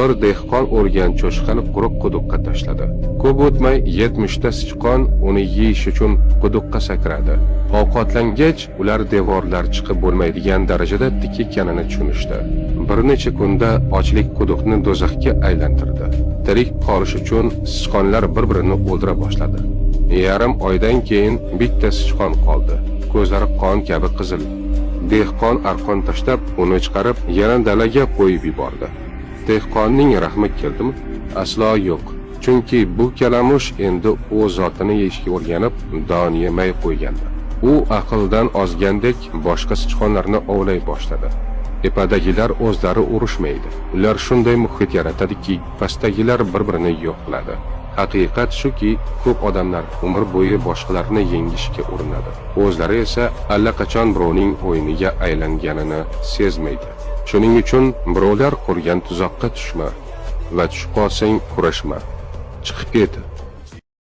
Bir dehqon o'rgan cho'chqani quruq quduqqa tashladi. Ko'p o'tmay 70 ta sichqon uni yeyish uchun quduqqa sakradi. Ovqatlangach, ular devorlar chiqib bo'lmaydigan darajada tik ekanini tushunishdi. Bir necha kunda ochlik quduqni do'zaxga aylantirdi. Tirik qolish uchun sichqonlar bir-birini o'ldira boshladi. Yarim oydan keyin bitta sichqon qoldi. Ko'zlari qon kabi qizil. Dehqon arqon tashlab, uni chiqarib, yana dalaga qo'yib yubordi. Dehqonning rahmi keldimi? Aslo yo'q. Chunki bu kalamush endi o'z zotini yeyishga o'rganib, don yemay qo'ygandi. U aqldan ozgandek boshqa sichqonlarni ovlay boshladi. Tepadagilar o'zlari urushmaydi. Ular shunday muhit yaratadiki, pastdagilar bir-birini yo'q qiladi. Haqiqat shuki, ko'p odamlar umr bo'yi boshqalarni yengishga urinadi. O'zlari esa allaqachon birovning o'yiniga aylanganini sezmaydi. Shuning uchun birovlar qurgan tuzoqqa tushma va tushib qolsang kurashma. Chiqib ket.